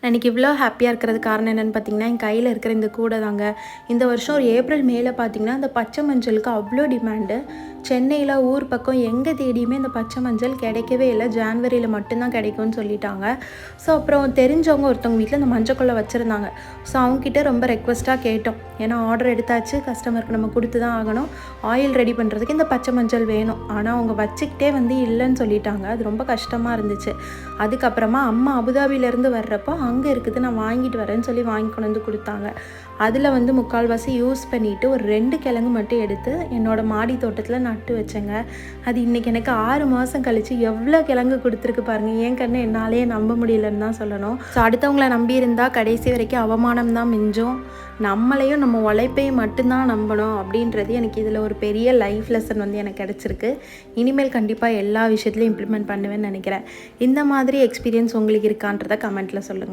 எனக்கு இவ்வளோ ஹாப்பியாக இருக்கிறது காரணம் என்னென்னு பார்த்தீங்கன்னா, என் கையில் இருக்கிற இந்த கூடை தாங்க. இந்த வருஷம் ஒரு ஏப்ரல் மேல பார்த்தீங்கன்னா, இந்த பச்சை மஞ்சளுக்கு அவ்வளோ டிமாண்டு. சென்னையில் ஊர் பக்கம் எங்கே தேடியுமே இந்த பச்சை மஞ்சள் கிடைக்கவே இல்லை. ஜான்வரியில் மட்டும்தான் கிடைக்கும்னு சொல்லிட்டாங்க. ஸோ அப்புறம் தெரிஞ்சவங்க ஒருத்தவங்க வீட்டில் இந்த மஞ்சக்கொல்லை வச்சுருந்தாங்க. ஸோ அவங்ககிட்ட ரொம்ப ரெக்வஸ்ட்டாக கேட்டோம். ஏன்னா ஆர்டர் எடுத்தாச்சு, கஸ்டமருக்கு நம்ம கொடுத்து தான் ஆகணும். ஆயில் ரெடி பண்ணுறதுக்கு இந்த பச்சை மஞ்சள் வேணும். ஆனால் அவங்க வச்சுக்கிட்டே இல்லைன்னு சொல்லிட்டாங்க. அது ரொம்ப கஷ்டமாக இருந்துச்சு. அதுக்கப்புறமா அம்மா அபுதாபியிலேருந்து வர்றப்போ அங்கே இருக்குது, நான் வாங்கிட்டு வரேன்னு சொல்லி வாங்கி கொண்டு வந்து கொடுத்தாங்க. அதில் முக்கால்வாசி யூஸ் பண்ணிவிட்டு ஒரு 2 கிழங்கு மட்டும் எடுத்து என்னோடய மாடி தோட்டத்தில் நட்டு வச்சேங்க. அது இன்றைக்கி எனக்கு 6 மாதம் கழித்து எவ்வளோ கிழங்கு கொடுத்துருக்கு பாருங்கள். ஏன் கண்ணு என்னாலேயே நம்ப முடியலன்னு தான் சொல்லணும். ஸோ அடுத்தவங்கள நம்பி இருந்தால் கடைசி வரைக்கும் அவமானம் தான் மிஞ்சும். நம்மளையும் நம்ம உழைப்பையும் மட்டும்தான் நம்பணும் அப்படின்றது எனக்கு இதில் ஒரு பெரிய லைஃப் லெசன் எனக்கு கிடச்சிருக்கு. இனிமேல் கண்டிப்பாக எல்லா விஷயத்துலையும் இம்ப்ளிமெண்ட் பண்ணுவேன்னு நினைக்கிறேன். இந்த மாதிரி எக்ஸ்பீரியன்ஸ் உங்களுக்கு இருக்கான்றதை கமெண்ட்டில் சொல்லுங்கள்.